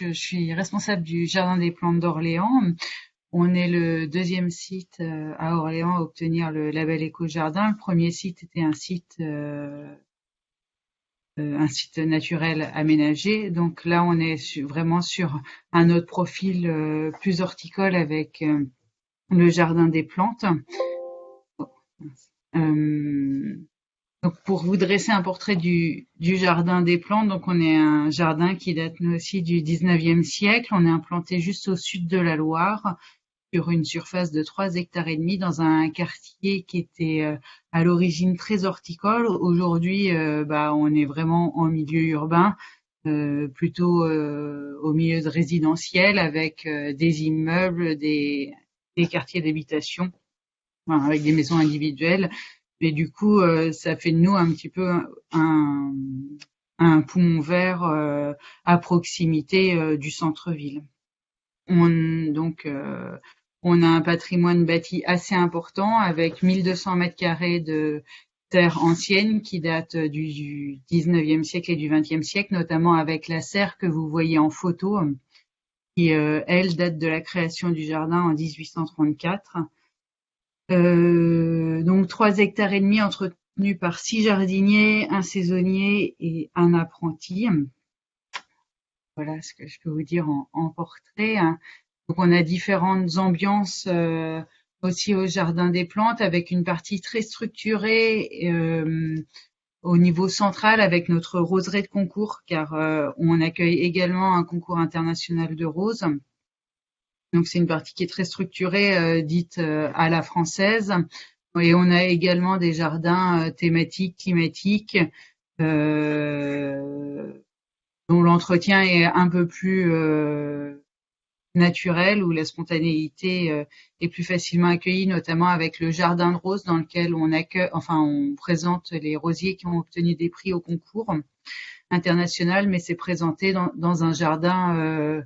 Je suis responsable du Jardin des plantes d'Orléans. On est le deuxième site à Orléans à obtenir le label Éco-Jardin. Le premier site était un site naturel aménagé. Donc là, on est vraiment sur un autre profil plus horticole avec le Jardin des plantes. Euh, Donc pour vous dresser un portrait du jardin des plantes, donc on est un jardin qui date nous aussi du 19e siècle. On est implanté juste au sud de la Loire, sur une surface de 3 hectares et demi, dans un quartier qui était à l'origine très horticole. Aujourd'hui, on est vraiment en milieu urbain, plutôt au milieu de résidentiel, avec des immeubles, des quartiers d'habitation, enfin, avec des maisons individuelles. Mais du coup, ça fait de nous un petit peu un, un poumon vert à proximité du centre-ville. Donc, on a un patrimoine bâti assez important avec 1200 mètres carrés de terre ancienne qui date du 19e siècle et du 20e siècle, notamment avec la serre que vous voyez en photo, qui, elle, date de la création du jardin en 1834. Donc 3 hectares et demi entretenus par 6 jardiniers, un saisonnier et un apprenti. Voilà ce que je peux vous dire en portrait. Donc on a différentes ambiances aussi au jardin des plantes, avec une partie très structurée au niveau central avec notre roseraie de concours, car on accueille également un concours international de roses. Donc c'est une partie qui est très structurée, dite à la française. Et on a également des jardins thématiques, climatiques, euh, dont l'entretien est un peu plus naturel, où la spontanéité est plus facilement accueillie, notamment avec le jardin de roses dans lequel on présente les rosiers qui ont obtenu des prix au concours international, mais c'est présenté dans un jardin,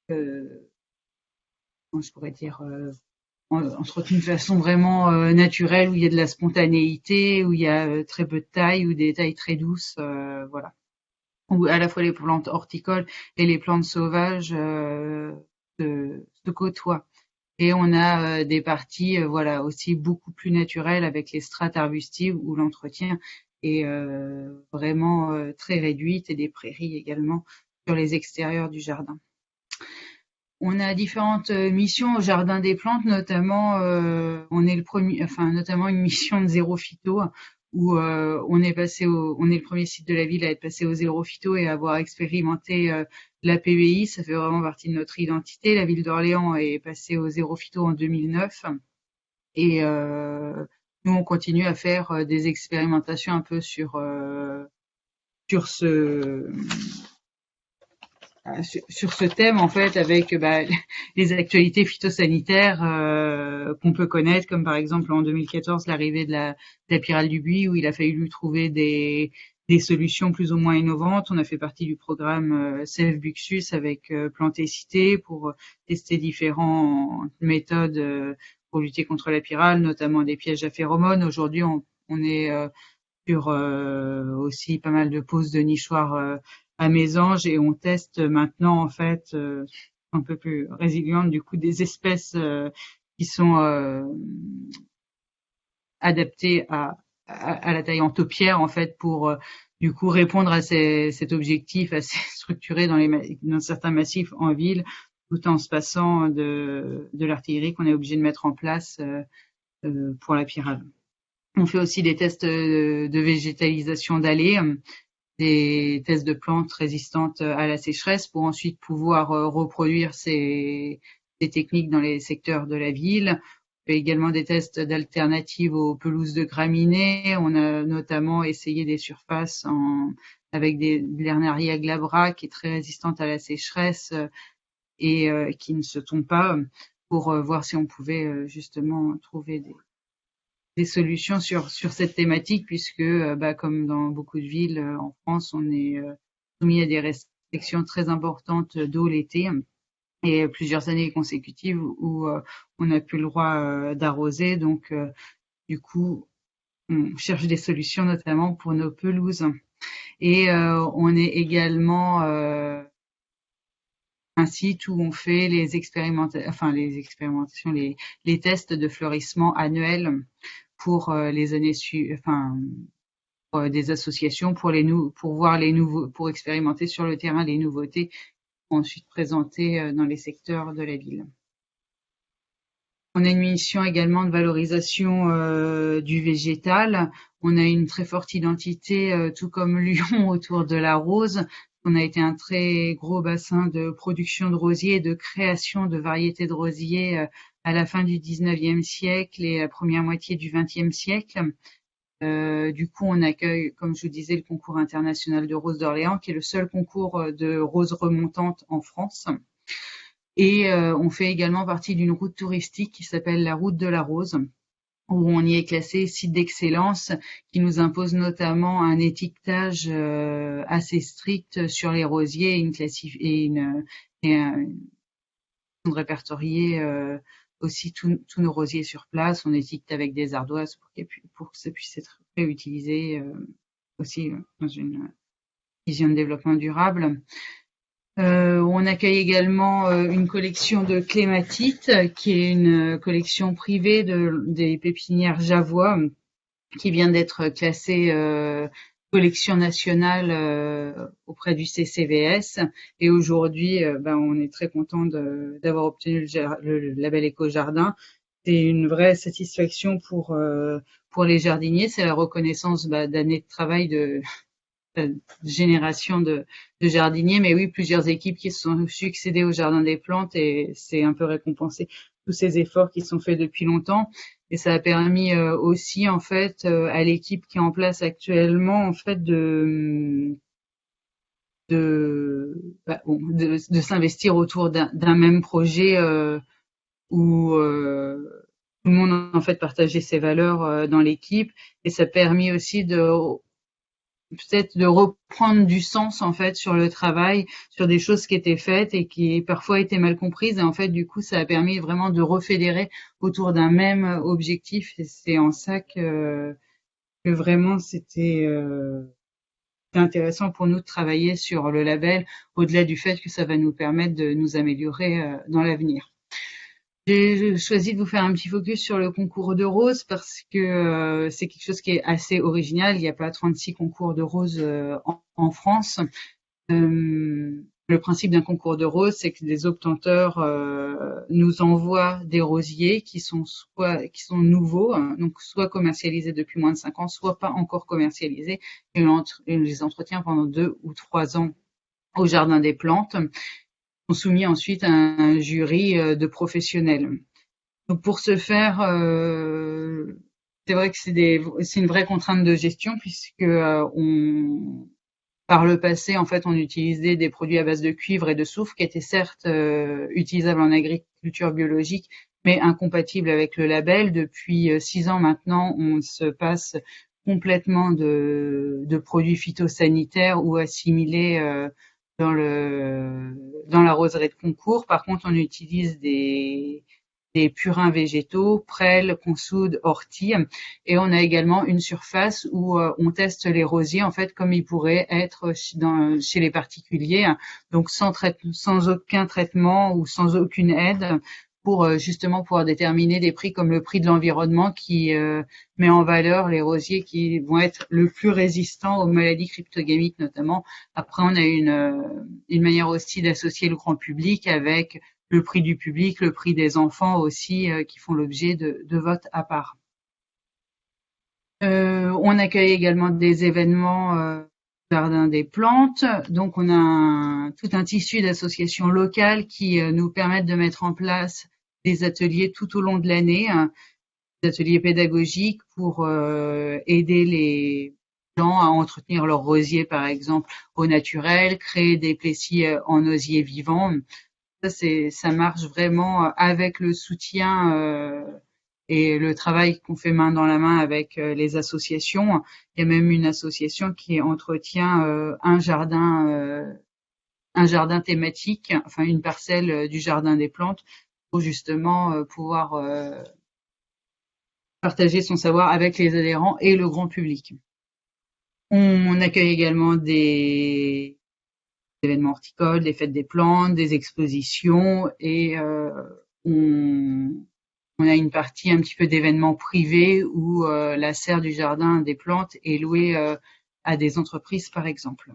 comment je pourrais dire, entretenu de façon vraiment naturelle, où il y a de la spontanéité, où il y a très peu de taille, ou des tailles très douces, voilà. Où à la fois les plantes horticoles et les plantes sauvages se côtoient. Et on a des parties, voilà, aussi beaucoup plus naturelles avec les strates arbustives où l'entretien est vraiment très réduite, et des prairies également sur les extérieurs du jardin. On a différentes missions au jardin des plantes, notamment notamment une mission de zéro phyto, où on est le premier site de la ville à être passé au zéro phyto et à avoir expérimenté la PBI. Ça fait vraiment partie de notre identité. La ville d'Orléans est passée au zéro phyto en 2009, et nous on continue à faire des expérimentations un peu sur ce sur ce thème, en fait, avec les actualités phytosanitaires qu'on peut connaître, comme par exemple en 2014 l'arrivée de la pyrale du buis, où il a fallu lui trouver des solutions plus ou moins innovantes. On a fait partie du programme Save Buxus avec Plantécité pour tester différentes méthodes pour lutter contre la pyrale, notamment des pièges à phéromones. Aujourd'hui, on est sur aussi pas mal de poses de nichoirs à mésanges, et on teste maintenant en fait un peu plus résilientes, du coup, des espèces qui sont adaptées à la taille en taupière, en fait, pour du coup répondre à cet objectif assez structuré dans certains massifs en ville, tout en se passant de l'artillerie qu'on est obligé de mettre en place pour la pyrale. On fait aussi des tests de végétalisation d'allées, des tests de plantes résistantes à la sécheresse, pour ensuite pouvoir reproduire ces techniques dans les secteurs de la ville. On fait également des tests d'alternatives aux pelouses de graminées. On a notamment essayé des surfaces avec de l'Hernaria glabra, qui est très résistante à la sécheresse et qui ne se tombe pas, pour voir si on pouvait justement trouver des solutions sur cette thématique, puisque comme dans beaucoup de villes en France, on est soumis à des restrictions très importantes d'eau l'été, et plusieurs années consécutives où on n'a plus le droit d'arroser. Donc du coup, on cherche des solutions notamment pour nos pelouses. Et on est également un site où on fait les expérimentations, les tests de fleurissement annuels pour les années pour des associations pour voir pour expérimenter sur le terrain les nouveautés pour ensuite présenter dans les secteurs de la ville. On a une mission également de valorisation du végétal. On a une très forte identité, tout comme Lyon, autour de la rose. On a été un très gros bassin de production de rosiers et de création de variétés de rosiers à la fin du 19e siècle et la première moitié du 20e siècle. Du coup, on accueille, comme je vous disais, le concours international de roses d'Orléans, qui est le seul concours de roses remontantes en France. Et on fait également partie d'une route touristique qui s'appelle la route de la rose, où on y est classé site d'excellence, qui nous impose notamment un étiquetage assez strict sur les rosiers de répertorier aussi tous nos rosiers sur place. On étiquette avec des ardoises pour que ça puisse être réutilisé aussi dans une vision de développement durable. On accueille également une collection de clématites, qui est une collection privée des pépinières Javois, qui vient d'être classée collection nationale auprès du CCVS. Et aujourd'hui, on est très content d'avoir obtenu le label Éco-Jardin. C'est une vraie satisfaction pour les jardiniers. C'est la reconnaissance d'années de travail de génération de jardiniers, mais oui, plusieurs équipes qui se sont succédées au Jardin des Plantes, et c'est un peu récompensé tous ces efforts qui sont faits depuis longtemps. Et ça a permis aussi en fait à l'équipe qui est en place actuellement en fait de s'investir autour d'un même projet où tout le monde en fait partageait ses valeurs dans l'équipe, et ça a permis aussi peut-être de reprendre du sens en fait sur le travail, sur des choses qui étaient faites et qui parfois étaient mal comprises, et en fait du coup ça a permis vraiment de refédérer autour d'un même objectif, et c'est en ça que vraiment c'était intéressant pour nous de travailler sur le label, au-delà du fait que ça va nous permettre de nous améliorer dans l'avenir. J'ai choisi de vous faire un petit focus sur le concours de roses parce que c'est quelque chose qui est assez original. Il n'y a pas 36 concours de roses en France. Le principe d'un concours de roses, c'est que des obtenteurs nous envoient des rosiers qui sont nouveaux, hein, donc soit commercialisés depuis moins de 5 ans, soit pas encore commercialisés, et on les entretient pendant 2 ou 3 ans au Jardin des Plantes, sont soumis ensuite à un jury de professionnels. Donc pour ce faire, c'est vrai que c'est une vraie contrainte de gestion, puisque par le passé, en fait, on utilisait des produits à base de cuivre et de soufre qui étaient certes utilisables en agriculture biologique, mais incompatibles avec le label. Depuis 6 ans maintenant, on se passe complètement de produits phytosanitaires ou assimilés dans la roseraie de concours. Par contre, on utilise des purins végétaux, prêles, consoude, orties, et on a également une surface où on teste les rosiers en fait comme ils pourraient être chez les particuliers, donc sans aucun traitement ou sans aucune aide, pour justement pouvoir déterminer des prix comme le prix de l'environnement, qui met en valeur les rosiers qui vont être le plus résistants aux maladies cryptogamiques notamment. Après, on a une manière aussi d'associer le grand public avec le prix du public, le prix des enfants aussi, qui font l'objet de votes à part. On accueille également des événements Jardin des Plantes. Donc on a tout un tissu d'associations locales qui nous permettent de mettre en place des ateliers tout au long de l'année, des ateliers pédagogiques pour aider les gens à entretenir leurs rosiers, par exemple, au naturel, créer des plessis en osier vivant. Ça marche vraiment avec le soutien et le travail qu'on fait main dans la main avec les associations. Il y a même une association qui entretient un jardin thématique, enfin une parcelle du Jardin des Plantes, pour justement pouvoir partager son savoir avec les adhérents et le grand public. On accueille également des événements horticoles, des fêtes des plantes, des expositions, et on a une partie un petit peu d'événements privés où la serre du jardin des plantes est louée à des entreprises, par exemple.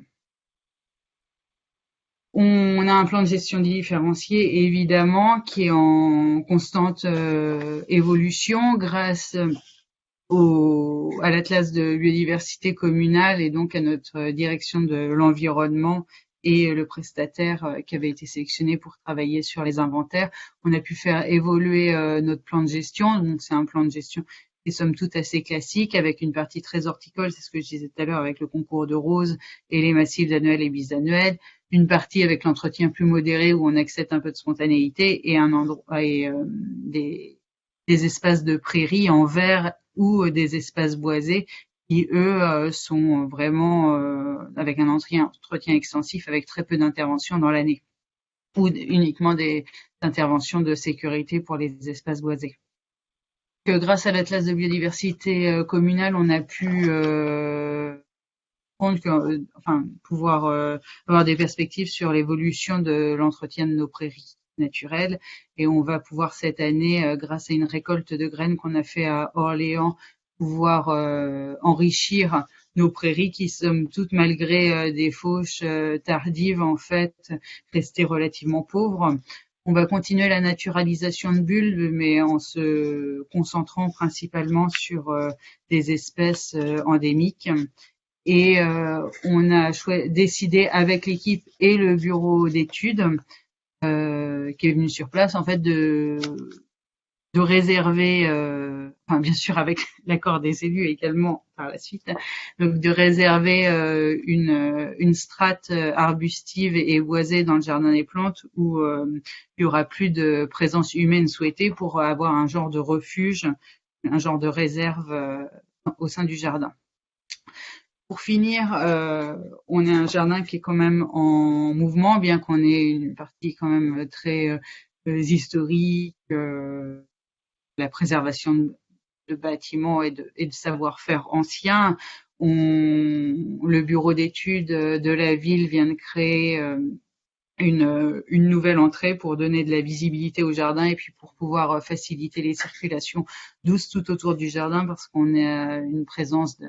On a un plan de gestion différencié, évidemment, qui est en constante évolution grâce à l'Atlas de biodiversité communale et donc à notre direction de l'environnement et le prestataire qui avait été sélectionné pour travailler sur les inventaires. On a pu faire évoluer notre plan de gestion. Donc c'est un plan de gestion qui est somme toute assez classique avec une partie très horticole, c'est ce que je disais tout à l'heure avec le concours de roses et les massifs annuels et bisannuels. Une partie avec l'entretien plus modéré où on accepte un peu de spontanéité et un endroit et des espaces de prairies en vert ou des espaces boisés qui, eux, sont vraiment avec un entretien extensif avec très peu d'interventions dans l'année ou uniquement des interventions de sécurité pour les espaces boisés. Que grâce à l'Atlas de biodiversité communale, on a pu pouvoir avoir des perspectives sur l'évolution de l'entretien de nos prairies naturelles. Et on va pouvoir cette année, grâce à une récolte de graines qu'on a fait à Orléans, pouvoir enrichir nos prairies qui, somme toute, malgré des fauches tardives, en fait, restaient relativement pauvres. On va continuer la naturalisation de bulbes, mais en se concentrant principalement sur des espèces endémiques. Et on a décidé avec l'équipe et le bureau d'études qui est venu sur place, en fait, de réserver, enfin bien sûr avec l'accord des élus également par la suite, donc de réserver une strate arbustive et boisée dans le jardin des plantes où il y aura plus de présence humaine souhaitée pour avoir un genre de refuge, un genre de réserve au sein du jardin. Pour finir, on est un jardin qui est quand même en mouvement, bien qu'on ait une partie quand même très historique, la préservation de bâtiments et de savoir-faire anciens. Le bureau d'études de la ville vient de créer une nouvelle entrée pour donner de la visibilité au jardin et puis pour pouvoir faciliter les circulations douces tout autour du jardin parce qu'on a une présence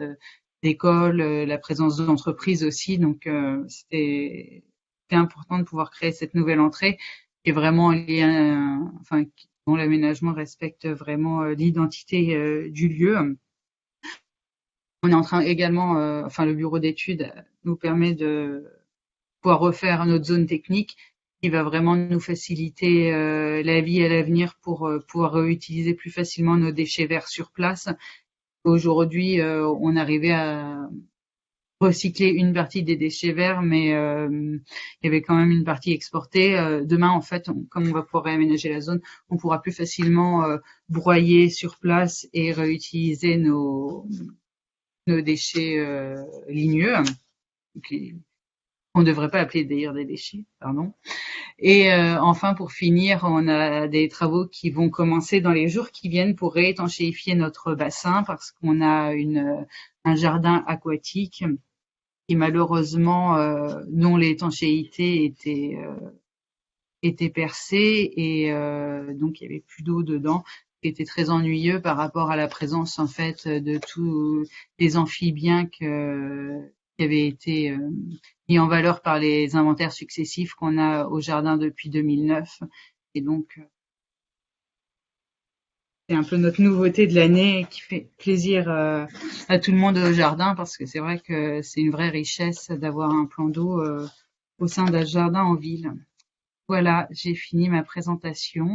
d'écoles, la présence d'entreprises aussi. Donc c'était important de pouvoir créer cette nouvelle entrée qui est vraiment liée dont l'aménagement respecte vraiment l'identité du lieu. On est en train également, le bureau d'études nous permet de pouvoir refaire notre zone technique qui va vraiment nous faciliter la vie à l'avenir pour pouvoir réutiliser plus facilement nos déchets verts sur place. Aujourd'hui, on arrivait à recycler une partie des déchets verts, mais il y avait quand même une partie exportée. Demain, en fait, comme on va pouvoir réaménager la zone, on pourra plus facilement broyer sur place et réutiliser nos déchets ligneux, on ne devrait pas appeler d'ailleurs des déchets, pardon. Et enfin, pour finir, on a des travaux qui vont commencer dans les jours qui viennent pour réétanchéifier notre bassin parce qu'on a un jardin aquatique qui malheureusement, dont l'étanchéité était percée et donc il y avait plus d'eau dedans, qui était très ennuyeux par rapport à la présence en fait de tous les amphibiens qui avaient été mis en valeur par les inventaires successifs qu'on a au jardin depuis 2009. Et donc c'est un peu notre nouveauté de l'année qui fait plaisir à tout le monde au jardin parce que c'est vrai que c'est une vraie richesse d'avoir un plan d'eau au sein d'un jardin en ville. Voilà, j'ai fini ma présentation.